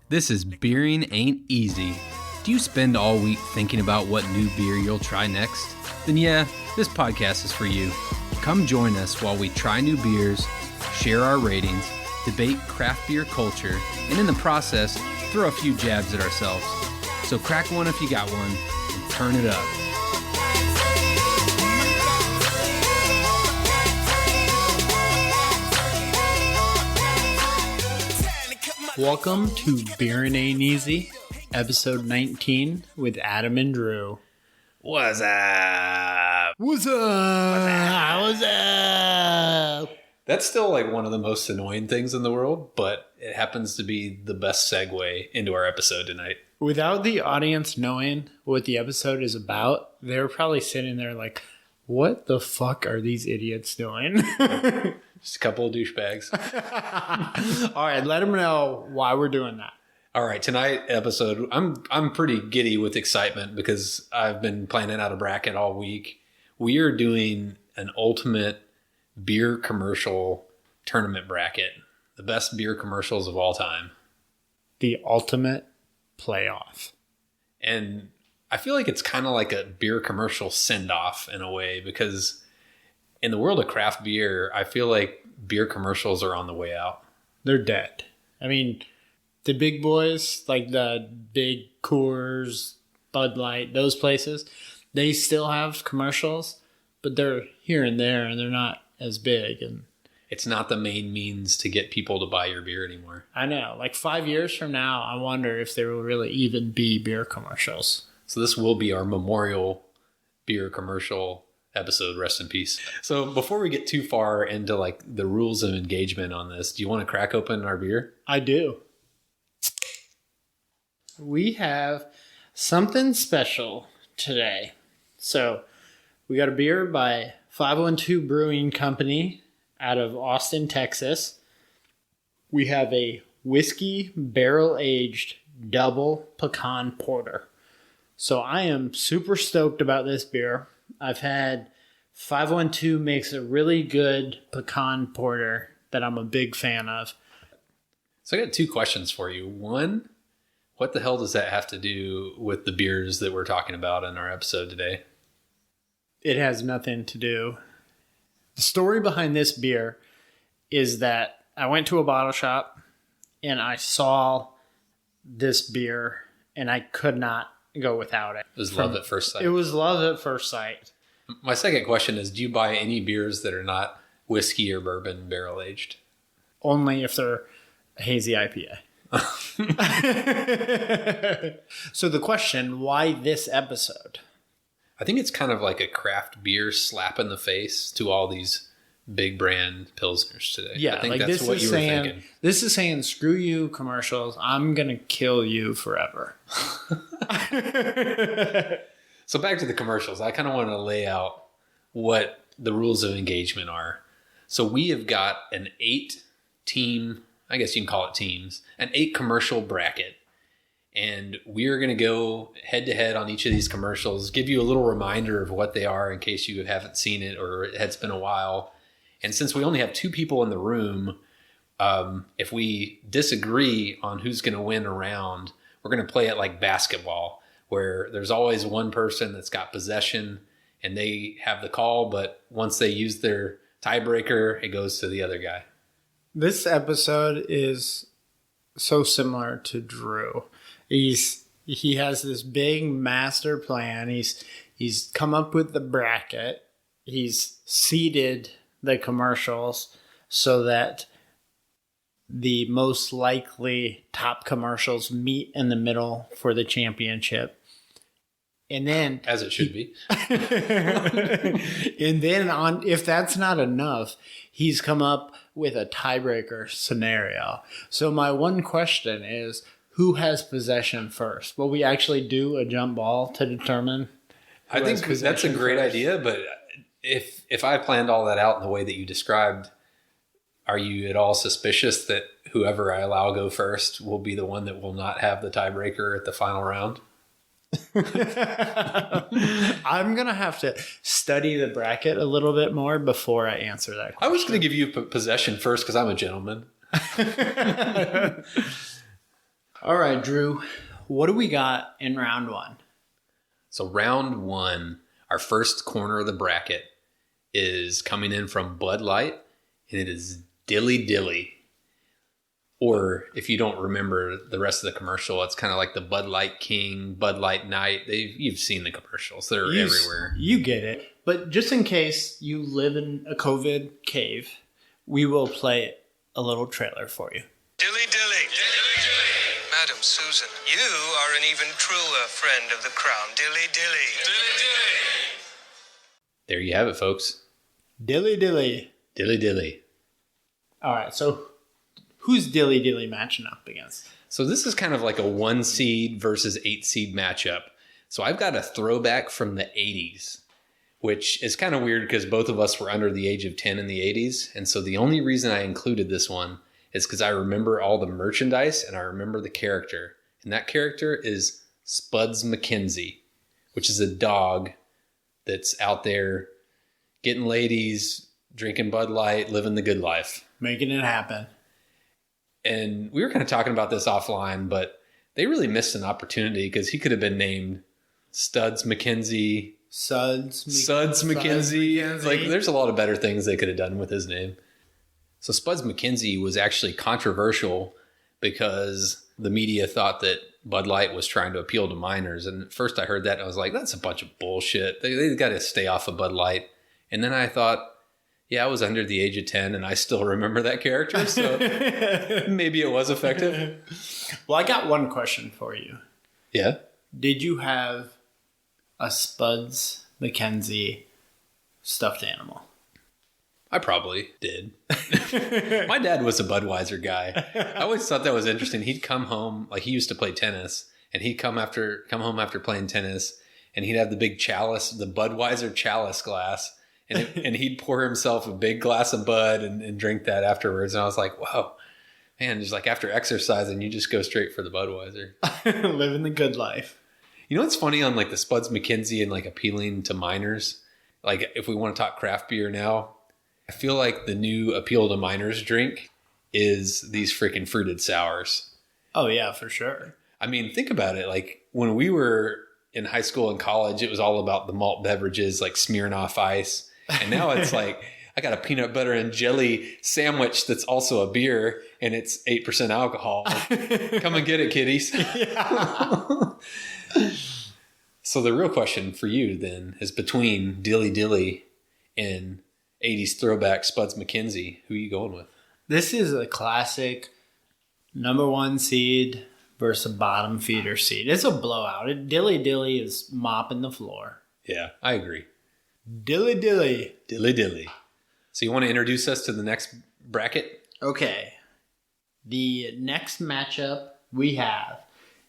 This is Beering Ain't Easy. Do you spend all week thinking about what new beer you'll try next? Then yeah, this podcast is for you. Come join us while we try new beers, share our ratings, debate craft beer culture, and in the process, throw a few jabs at ourselves. So crack one if you got one, and turn it up. Welcome to Beering Ain't Easy, episode 19 with Adam and Drew. What's up? What's up? What's up? That's still like one of the most annoying things in the world, but it happens to be the best segue into our episode tonight. Without the audience knowing what the episode is about, they're probably sitting there like, what the fuck are these idiots doing? Just a couple of douchebags. All right, let them know why we're doing that. All right, tonight episode, I'm pretty giddy with excitement because I've been planning out a bracket all week. We are doing an ultimate beer commercial tournament bracket. The best beer commercials of all time. The ultimate playoff. And I feel like it's kind of like a beer commercial send-off in a way because in the world of craft beer, I feel like beer commercials are on the way out. They're dead. I mean, the big boys, like the big Coors, Bud Light, those places, they still have commercials, but they're here and there, and they're not as big. And it's not the main means to get people to buy your beer anymore. I know. Like 5 years from now, I wonder if there will really even be beer commercials. So this will be our memorial beer commercial episode. Rest in peace. So before we get too far into like the rules of engagement on this, do you want to crack open our beer? I do. We have something special today. So we got a beer by 512 Brewing Company out of Austin, Texas. We have a whiskey barrel-aged double pecan porter. So I am super stoked about this beer. I've had 512 makes a really good pecan porter that I'm a big fan of. So I got two questions for you. One, what the hell does that have to do with the beers that we're talking about in our episode today? It has nothing to do. The story behind this beer is that I went to a bottle shop and I saw this beer and I could not go without it. It was love at first sight. It was love at first sight. My second question is, do you buy any beers that are not whiskey or bourbon barrel aged? Only if they're a hazy IPA. So the question, why this episode? I think it's kind of like a craft beer slap in the face to all these big brand Pilsners today. Yeah, I think like that's what you were thinking. This is saying, screw you commercials. I'm going to kill you forever. So back to the commercials. I kind of want to lay out what the rules of engagement are. So we have got an 8-team, I guess you can call it teams, an 8 commercial bracket. And we're going to go head-to-head on each of these commercials, give you a little reminder of what they are in case you haven't seen it or it's been a while. And since we only have 2 people in the room, if we disagree on who's going to win a round, we're going to play it like basketball, where there's always one person that's got possession and they have the call, but once they use their tiebreaker, it goes to the other guy. This episode is so similar to Drew. He has this big master plan. He's come up with the bracket. He's seeded the commercials so that the most likely top commercials meet in the middle for the championship. And then, as it should be. And then if that's not enough, he's come up with a tiebreaker scenario. So my one question is, who has possession first? Will we actually do a jump ball to determine? I think that's a great idea, but if I planned all that out in the way that you described, are you at all suspicious that whoever I allow go first will be the one that will not have the tiebreaker at the final round? I'm going to have to study the bracket a little bit more before I answer that question. I was going to give you possession first because I'm a gentleman. All right, Drew. What do we got in round one? So round one, our first corner of the bracket is coming in from Bud Light, and it is Dilly. Or if you don't remember the rest of the commercial, it's kind of like the Bud Light King, Bud Light Night. You've seen the commercials. They're everywhere. You get it. But just in case you live in a COVID cave, we will play a little trailer for you. Dilly. Madam Susan, you are an even truer friend of the crown. Dilly. There you have it, folks. Dilly. All right, so who's Dilly matching up against? So this is kind of like a 1 seed versus 8 seed matchup. So I've got a throwback from the 80s, which is kind of weird because both of us were under the age of 10 in the 80s. And so the only reason I included this one is because I remember all the merchandise and I remember the character. And that character is Spuds Mackenzie, which is a dog that's out there getting ladies, drinking Bud Light, living the good life. Making it happen. And we were kind of talking about this offline, but they really missed an opportunity because he could have been named Studs Mackenzie. Suds Mackenzie. Like, there's a lot of better things they could have done with his name. So Spuds Mackenzie was actually controversial because the media thought that Bud Light was trying to appeal to minors. And at first I heard that and I was like, that's a bunch of bullshit. They got to stay off of Bud Light. And then I thought, yeah, I was under the age of 10 and I still remember that character. So maybe it was effective. Well, I got one question for you. Yeah? Did you have a Spuds Mackenzie stuffed animal? I probably did. My dad was a Budweiser guy. I always thought that was interesting. He'd come home, like he used to play tennis, and he'd come home after playing tennis, and he'd have the big chalice, the Budweiser chalice glass, and he'd pour himself a big glass of Bud and drink that afterwards. And I was like, wow, man, just like after exercising, you just go straight for the Budweiser. Living the good life. You know what's funny on like the Spuds Mackenzie and like appealing to minors? Like if we want to talk craft beer now, I feel like the new appeal to minors drink is these freaking fruited sours. Oh, yeah, for sure. I mean, think about it. Like when we were in high school and college, it was all about the malt beverages like Smirnoff Ice. And now it's like, I got a peanut butter and jelly sandwich that's also a beer and it's 8% alcohol. Come and get it, kiddies. Yeah. So the real question for you then is between Dilly and 80s throwback Spuds Mackenzie. Who are you going with? This is a classic number 1 seed versus a bottom feeder seed. It's a blowout. Dilly is mopping the floor. Yeah, I agree. Dilly. So you want to introduce us to the next bracket? Okay. The next matchup we have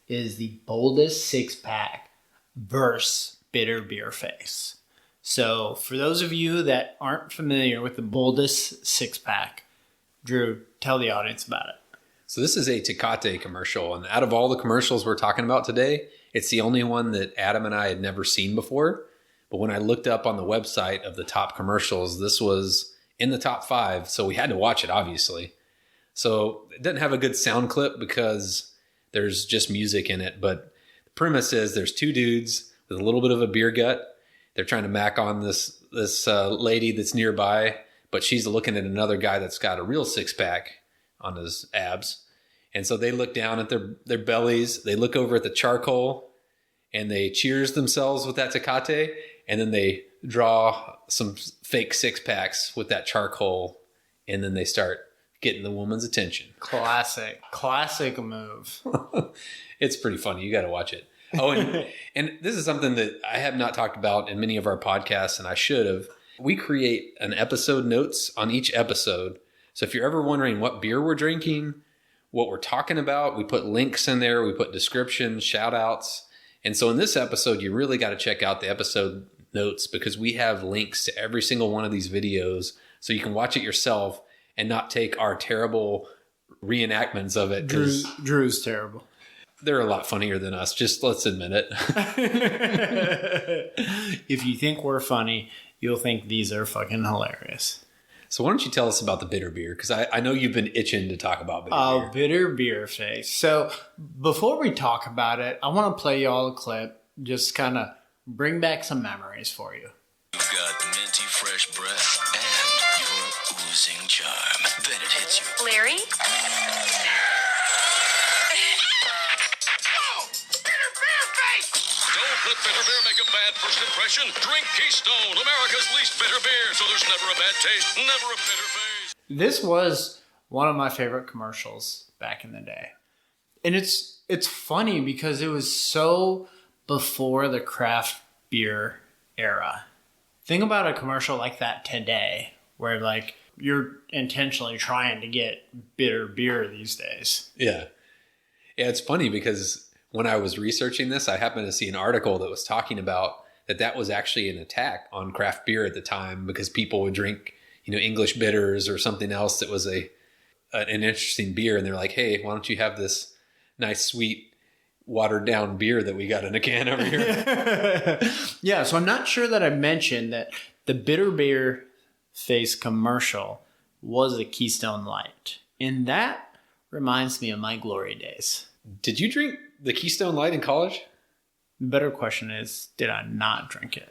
is the Boldest 6-pack versus Bitter Beer Face. So for those of you that aren't familiar with the Boldest 6-pack, Drew, tell the audience about it. So this is a Tecate commercial, and out of all the commercials we're talking about today, it's the only one that Adam and I had never seen before. But when I looked up on the website of the top commercials, this was in the top 5, so we had to watch it, obviously. So it doesn't have a good sound clip because there's just music in it, but the premise is there's 2 dudes with a little bit of a beer gut. They're trying to mac on this lady that's nearby, but she's looking at another guy that's got a real 6-pack on his abs. And so they look down at their bellies. They look over at the charcoal and they cheers themselves with that Tecate. And then they draw some fake 6-packs with that charcoal. And then they start getting the woman's attention. Classic move. It's pretty funny. You got to watch it. Oh, and this is something that I have not talked about in many of our podcasts, and I should have. We create an episode notes on each episode. So if you're ever wondering what beer we're drinking, what we're talking about, we put links in there. We put descriptions, shout outs. And so in this episode, you really got to check out the episode notes because we have links to every single one of these videos so you can watch it yourself and not take our terrible reenactments of it. Drew's terrible. They're a lot funnier than us. Just let's admit it. If you think we're funny, you'll think these are fucking hilarious. So why don't you tell us about the bitter beer? Because I know you've been itching to talk about bitter beer. Bitter beer face. So before we talk about it, I want to play y'all a clip, just kind of bring back some memories for you. You've got minty fresh breath and you're oozing charm. Then it hits you. Larry? Don't let bitter beer make a bad first impression. Drink Keystone, America's least bitter beer, so there's never a bad taste, never a bitter face. This was one of my favorite commercials back in the day. And it's funny because it was so before the craft beer era. Think about a commercial like that today, where like you're intentionally trying to get bitter beer these days. Yeah. Yeah, it's funny because when I was researching this, I happened to see an article that was talking about that was actually an attack on craft beer at the time because people would drink, English bitters or something else that was an interesting beer. And they're like, hey, why don't you have this nice, sweet, watered down beer that we got in a can over here? Yeah, so I'm not sure that I mentioned that the bitter beer face commercial was a Keystone Light. And that reminds me of my glory days. Did you drink the Keystone Light in college? The better question is, did I not drink it?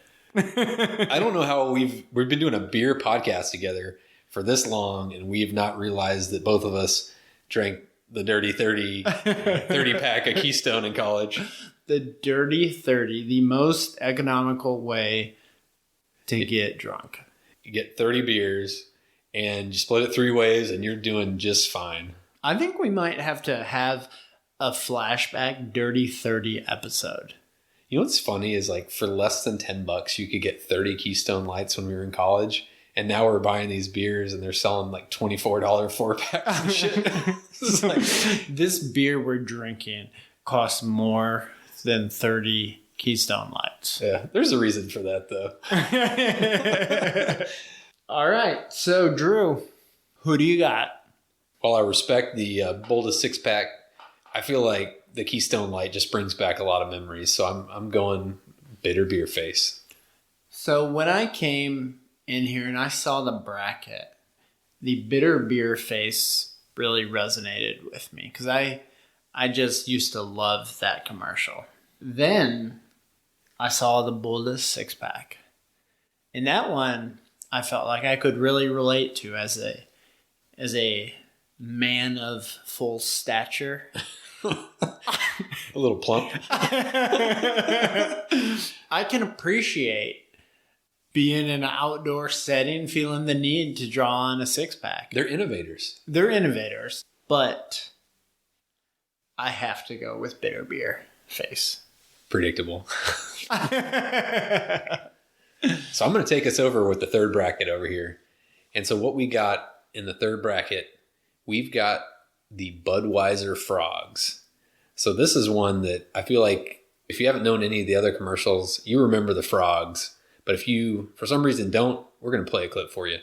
I don't know how we've been doing a beer podcast together for this long, and we've not realized that both of us drank the Dirty 30 pack of Keystone in college. The Dirty 30, the most economical way to get drunk. You get 30 beers, and you split it 3 ways, and you're doing just fine. I think we might have to have a flashback Dirty 30 episode. You know what's funny is like for less than $10, you could get 30 Keystone Lights when we were in college. And now we're buying these beers and they're selling like $24 4-packs and shit. This beer we're drinking costs more than 30 Keystone Lights. Yeah, there's a reason for that though. All right. So Drew, who do you got? While I respect the Boldest 6-pack, I feel like the Keystone Light just brings back a lot of memories. So I'm going bitter beer face. So when I came in here and I saw the bracket, the bitter beer face really resonated with me because I just used to love that commercial. Then I saw the Boldest 6-pack. And that one I felt like I could really relate to as a man of full stature. A little plump. I can appreciate being in an outdoor setting, feeling the need to draw on a 6-pack. They're innovators. But I have to go with bitter beer face. Predictable. So I'm going to take us over with the third bracket over here. And so what we got in the third bracket, we've got the Budweiser Frogs. So this is one that I feel like if you haven't known any of the other commercials, you remember the frogs. But if you, for some reason, don't, we're going to play a clip for you.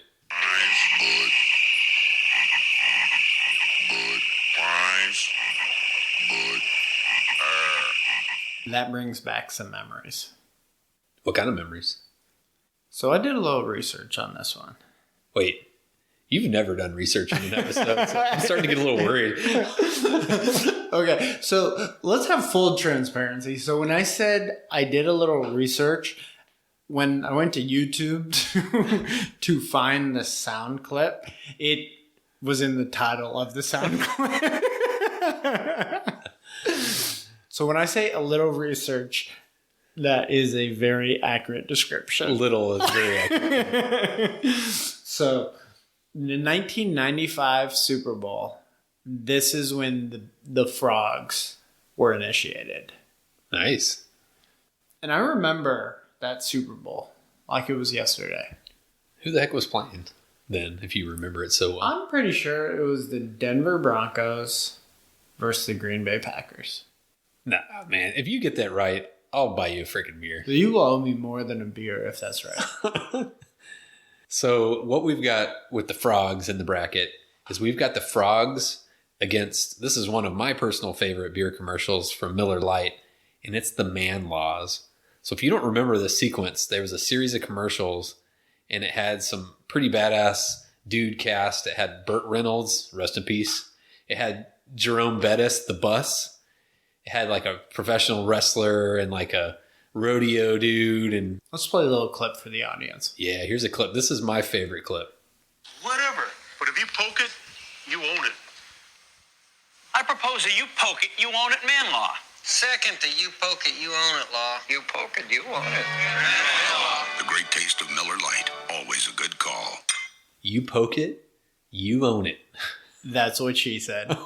That brings back some memories. What kind of memories? So I did a little research on this one. Wait, you've never done research in an episode, so I'm starting to get a little worried. Okay, so let's have full transparency. So when I said I did a little research, when I went to YouTube to find the sound clip, it was in the title of the sound clip. So when I say a little research, that is a very accurate description. Little is very accurate. So the 1995 Super Bowl, this is when the frogs were initiated. Nice. And I remember that Super Bowl like it was yesterday. Who the heck was playing then, if you remember it so well? I'm pretty sure it was the Denver Broncos versus the Green Bay Packers. Nah, man. If you get that right, I'll buy you a freaking beer. You owe me more than a beer if that's right. So what we've got with the frogs in the bracket is we've got the frogs against, this is one of my personal favorite beer commercials from Miller Lite, and it's the Man Laws. So if you don't remember the sequence, there was a series of commercials, and it had some pretty badass dude cast. It had Burt Reynolds, rest in peace. It had Jerome Bettis, the bus. It had like a professional wrestler and like a rodeo dude. And Let's play a little clip for the audience. yeah, here's a clip. This is my favorite clip. Whatever. But if you poke it, you own it. I propose that you poke it, you own it, man law. Second, that you poke it, you own it, law. You poke it, you own it. The great taste of Miller Lite. Always a good call. You poke it, you own it. That's what she said.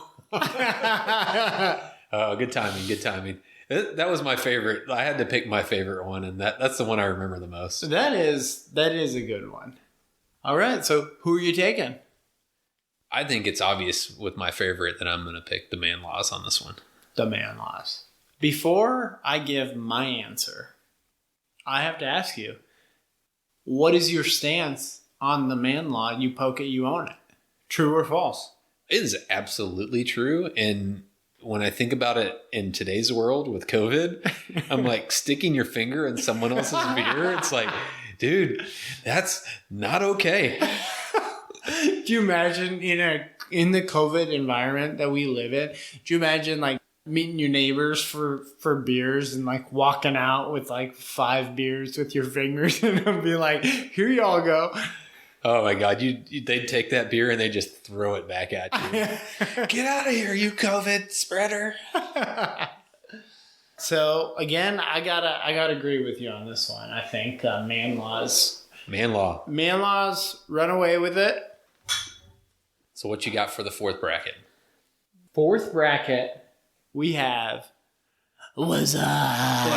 Oh, good timing, good timing. That was my favorite. I had to pick my favorite one, and that's the one I remember the most. That is a good one. All right, so who are you taking? I think it's obvious with my favorite that I'm going to pick the Man Laws on this one. The Man Laws. Before I give my answer, I have to ask you, what is your stance on the Man Law? You poke it, you own it. True or false? It is absolutely true. And when I think about it in today's world with COVID, I'm like sticking your finger in someone else's beer. It's like, dude, that's not okay. Do you imagine in the COVID environment that we live in, do you imagine like meeting your neighbors for beers and like walking out with like 5 beers with your fingers and they'll be like, here y'all go. Oh my God, they'd take that beer and they just throw it back at you. Get out of here, you COVID spreader. So again, I gotta agree with you on this one. I think Man Laws. Man Laws, run away with it. So what you got for the fourth bracket? Fourth bracket, we have Wazzup.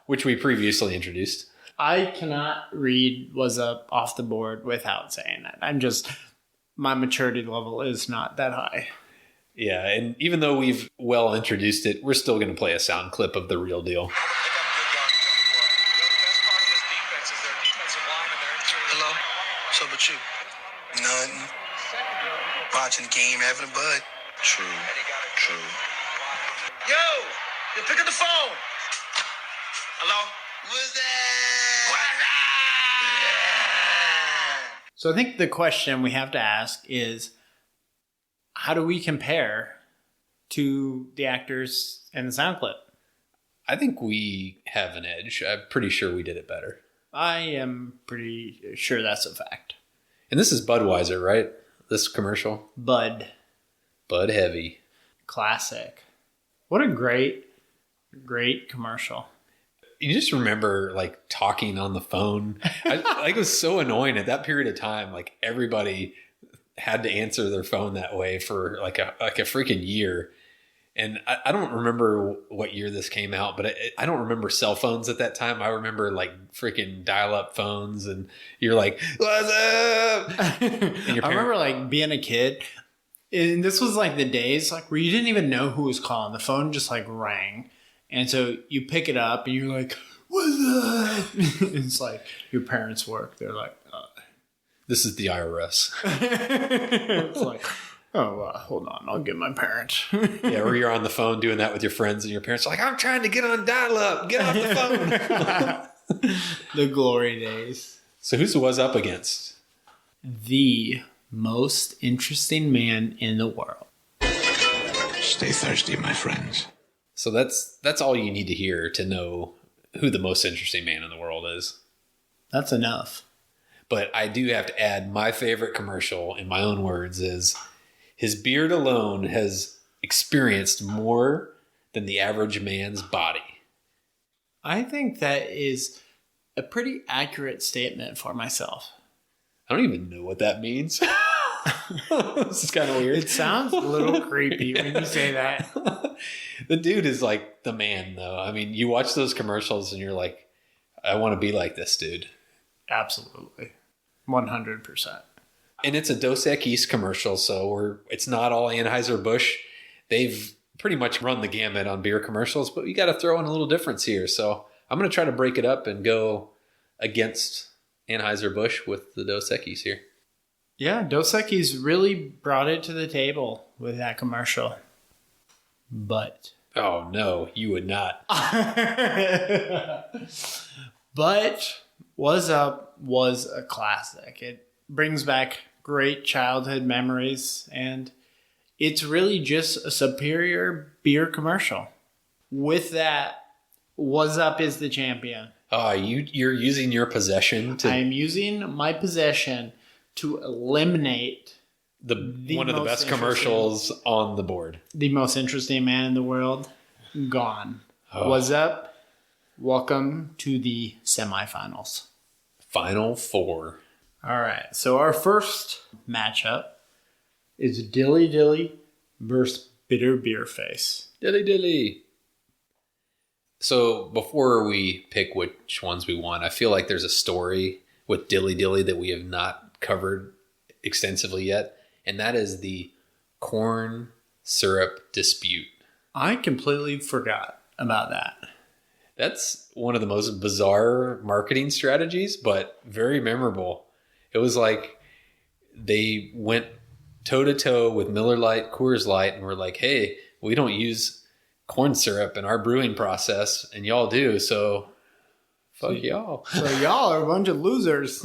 Which we previously introduced. I cannot read Wazzup off the board without saying that. My maturity level is not that high. Yeah, and even though we've well introduced it, we're still going to play a sound clip of the real deal. Hello? What's up with you? Nothing. Watching the game, having a bud. True. Yo! You pick up the phone! Hello? What's that? So I think the question we have to ask is, how do we compare to the actors in the sound clip? I think we have an edge. I'm pretty sure we did it better. I am pretty sure that's a fact. And this is Budweiser, right? This commercial? Bud Heavy. Classic. What a great commercial. You just remember like talking on the phone. It was so annoying at that period of time. Like everybody had to answer their phone that way for like a freaking year. And I don't remember what year this came out, but I don't remember cell phones at that time. I remember like freaking dial-up phones, and you're like, "What's up?" And I remember like being a kid, and this was like the days like where you didn't even know who was calling. The phone just like rang, and so you pick it up, and you're like, "What's up?" It's like your parents' work. They're like, "This is the IRS." It's like, oh, hold on, I'll get my parent. Yeah, or you're on the phone doing that with your friends, and your parents are like, "I'm trying to get on dial-up. Get off the phone." The glory days. So who's Was Up against? The most interesting man in the world. Stay thirsty, my friends. So that's all you need to hear to know who the most interesting man in the world is. That's enough. But I do have to add, my favorite commercial, in my own words, is his beard alone has experienced more than the average man's body. I think that is a pretty accurate statement for myself. I don't even know what that means. This is kind of weird. It sounds a little creepy when you say that. The dude is like the man, though. I mean, you watch those commercials and you're like, I want to be like this dude. Absolutely. 100%. And it's a Dos Equis commercial, so it's not all Anheuser Busch. They've pretty much run the gamut on beer commercials, but you got to throw in a little difference here. So I'm going to try to break it up and go against Anheuser Busch with the Dos Equis here. Yeah, Dos Equis really brought it to the table with that commercial. But. Oh, no, you would not. But Wazzup was a classic. It brings back great childhood memories, and it's really just a superior beer commercial. With that, Wazzup is the champion. You're using your possession to... I'm using my possession to eliminate one of the best commercials on the board. The most interesting man in the world, gone. Wazzup, welcome to the semifinals. Final four. All right, so our first matchup is Dilly versus Bitter Beer Face. Dilly. So before we pick which ones we want, I feel like there's a story with Dilly that we have not covered extensively yet, and that is the corn syrup dispute. I completely forgot about that. That's one of the most bizarre marketing strategies, but very memorable. It was like they went toe-to-toe with Miller Lite, Coors Light, and were like, hey, we don't use corn syrup in our brewing process, and y'all do, so fuck y'all. So y'all are a bunch of losers.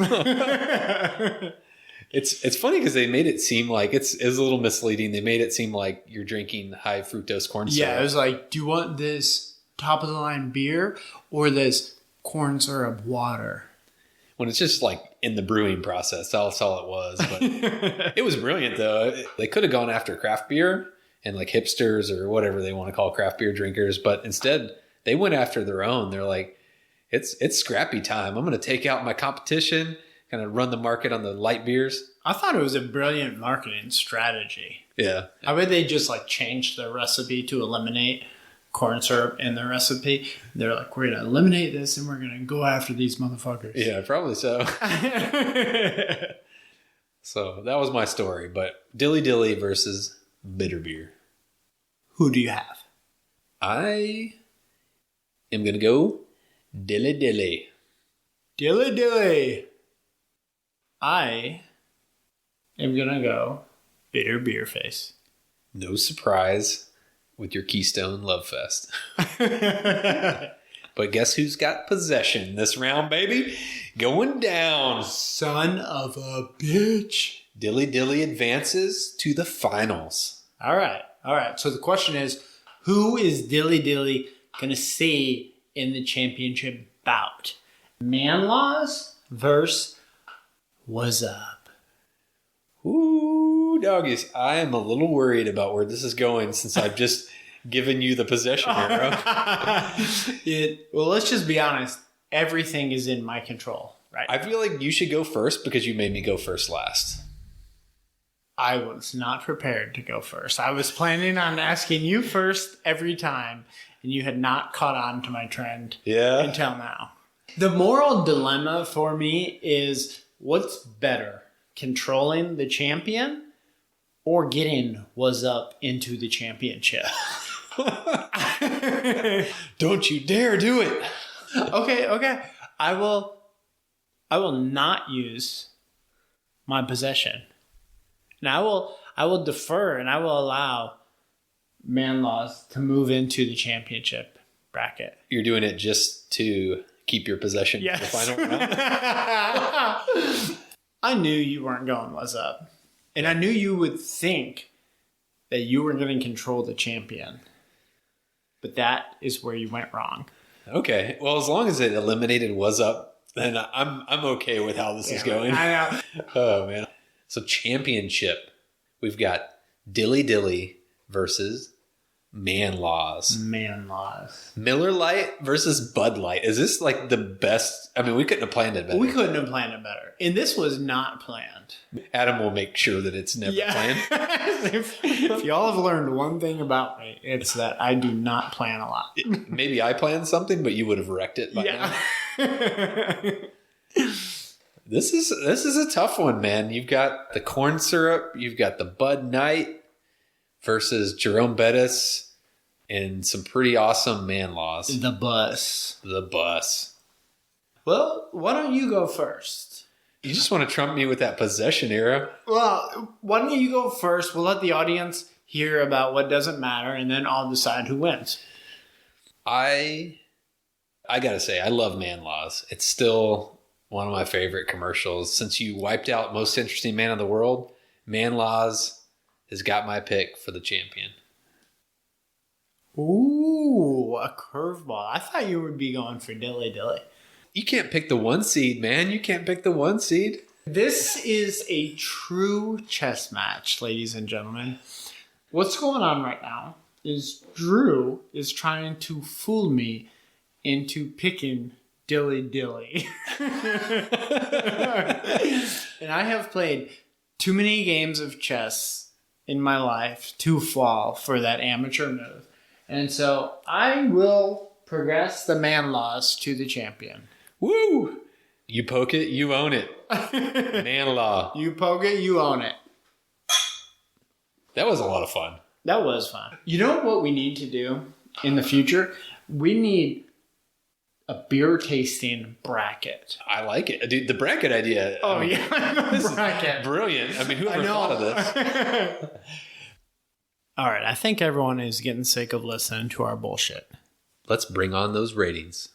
It's funny because they made it seem like it's a little misleading. They made it seem like you're drinking high fructose corn syrup. Yeah, it was like, do you want this top of the line beer or this corn syrup water? When it's just like in the brewing process, that's all it was. But it was brilliant though. They could have gone after craft beer and like hipsters or whatever they want to call craft beer drinkers, but instead they went after their own. They're like, it's scrappy time. I'm going to take out my competition, kind of run the market on the light beers. I thought it was a brilliant marketing strategy. Yeah. I bet they just like changed their recipe to eliminate corn syrup in their recipe. They're like, we're going to eliminate this and we're going to go after these motherfuckers. Yeah, probably so. So that was my story, but Dilly versus bitter beer. Who do you have? I am going to go Dilly. Dilly. I am going to go Bitter Beer Face. No surprise with your Keystone Love Fest. But guess who's got possession this round, baby? Going down. Son of a bitch. Dilly advances to the finals. All right. So the question is, who is Dilly going to see in the championship bout? Man-Laws versus Wazzup. Ooh, doggies. I am a little worried about where this is going since I've just given you the possession arrow. Well, let's just be honest. Everything is in my control, right? I feel like you should go first because you made me go first last. I was not prepared to go first. I was planning on asking you first every time, and you had not caught on to my trend until now. The moral dilemma for me is, what's better, controlling the champion or getting Wazzup into the championship? Don't you dare do it. Okay. I will not use my possession. Now I will defer and I will allow Man-Laws to move into the championship bracket. You're doing it just to keep your possession for the final round? I knew you weren't going Wazzup. And I knew you would think that you were going to control the champion. But that is where you went wrong. Okay. Well, as long as it eliminated Wazzup, then I'm okay with how this is going. I know. Oh, man. So championship, we've got Dilly versus Man-Laws. Miller Lite versus Bud Light. Is this like the best? I mean, we couldn't have planned it better. We couldn't have planned it better. And this was not planned. Adam will make sure that it's never planned. If y'all have learned one thing about me, it's that I do not plan a lot. Maybe I planned something, but you would have wrecked it by now. This is a tough one, man. You've got the corn syrup, you've got the Bud Night versus Jerome Bettis and some pretty awesome Man-Laws. The bus. Well, why don't you go first? You just want to trump me with that possession era. Well, why don't you go first? We'll let the audience hear about what doesn't matter, and then I'll decide who wins. I gotta say, I love Man-Laws. It's still One of my favorite commercials. Since you wiped out Most Interesting Man in the World, Man Laws has got my pick for the champion. Ooh, a curveball. I thought you would be going for Dilly. You can't pick the 1 seed, man. You can't pick the 1 seed. This is a true chess match, ladies and gentlemen. What's going on right now is Drew is trying to fool me into picking Dilly. And I have played too many games of chess in my life to fall for that amateur move. And so I will progress the Man Laws to the champion. Woo! You poke it, you own it. Man Law. You poke it, you own it. That was a lot of fun. That was fun. You know what we need to do in the future? We need a beer tasting bracket. I like it. Dude, the bracket idea. Oh, yeah. This bracket. is brilliant. I mean, whoever thought of this? All right. I think everyone is getting sick of listening to our bullshit. Let's bring on those ratings.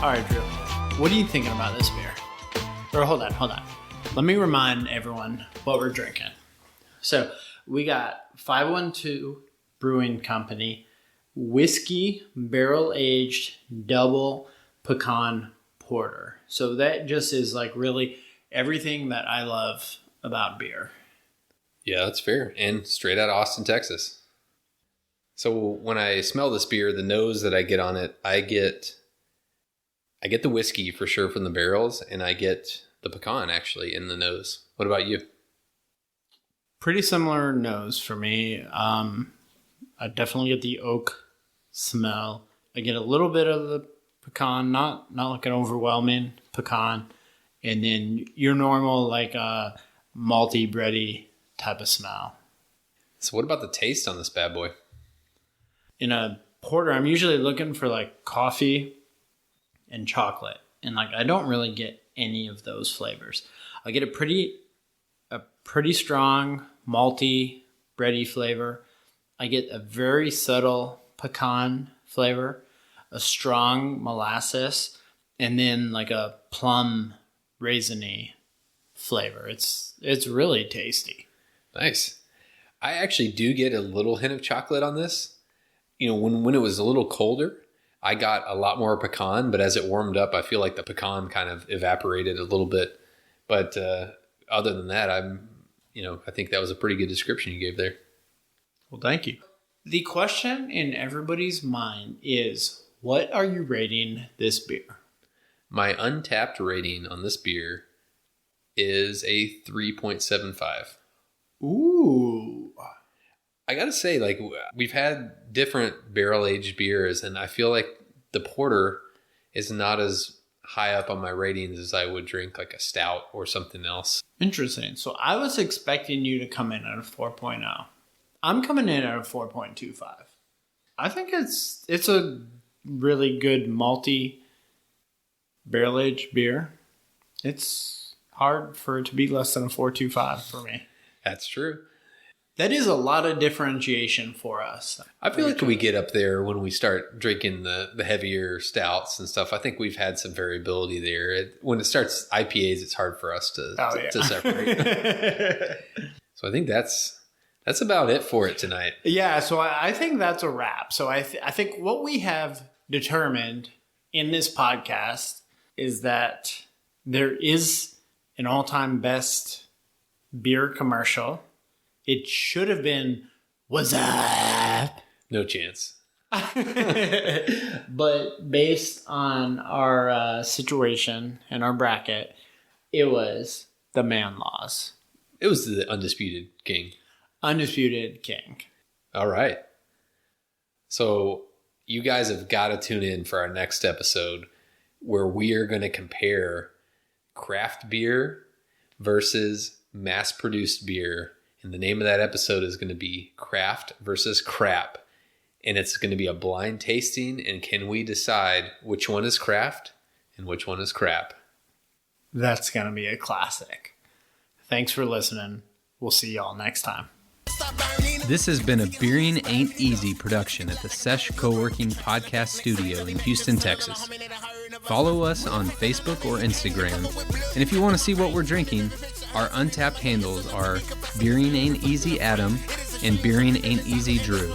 All right, Drew. What are you thinking about this beer? Or hold on. Let me remind everyone what we're drinking. So we got 512 Brewing Company whiskey barrel-aged double pecan porter. So that just is like really everything that I love about beer. Yeah, that's fair. And straight out of Austin, Texas. So when I smell this beer, the nose that I get on it, I get the whiskey for sure from the barrels, and I get the pecan actually in the nose. What about you? Pretty similar nose for me. I definitely get the oak smell. I get a little bit of the pecan, not like an overwhelming pecan, and then your normal like malty bready type of smell. So what about the taste on this bad boy? In a porter, I'm usually looking for like coffee and chocolate, and like I don't really get any of those flavors. I get a pretty strong malty bready flavor. I get a very subtle pecan flavor, a strong molasses, and then like a plum raisiny flavor. It's really tasty. Nice. I actually do get a little hint of chocolate on this. You know, when it was a little colder, I got a lot more pecan, but as it warmed up, I feel like the pecan kind of evaporated a little bit. But other than that, I think that was a pretty good description you gave there. Well, thank you. The question in everybody's mind is, what are you rating this beer? My untapped rating on this beer is a 3.75. Ooh. I gotta say, like, we've had different barrel-aged beers, and I feel like the porter is not as high up on my ratings as I would drink like a stout or something else. Interesting. So I was expecting you to come in at a 4.0. I'm coming in at a 4.25. I think it's a really good malty barrel-aged beer. It's hard for it to be less than a 4.25 for me. That's true. That is a lot of differentiation for us. I feel like we get up there when we start drinking the heavier stouts and stuff. I think we've had some variability there. When it starts IPAs, it's hard for us to separate. So I think that's about it for it tonight. Yeah, so I think that's a wrap. So I think what we have determined in this podcast is that there is an all-time best beer commercial. It should have been Wazzup. No chance. But based on our situation and our bracket, it was the Man Laws. It was the Undisputed King. Undisputed King. All right. So you guys have got to tune in for our next episode where we are going to compare craft beer versus mass-produced beer. And the name of that episode is going to be Craft versus Crap. And it's going to be a blind tasting. And can we decide which one is craft and which one is crap? That's going to be a classic. Thanks for listening. We'll see y'all next time. This has been a Beering Ain't Easy production at the Sesh Co-working Podcast Studio in Houston, Texas. Follow us on Facebook or Instagram, and if you want to see what we're drinking, our untapped handles are Beering Ain't Easy Adam and Beering Ain't Easy Drew.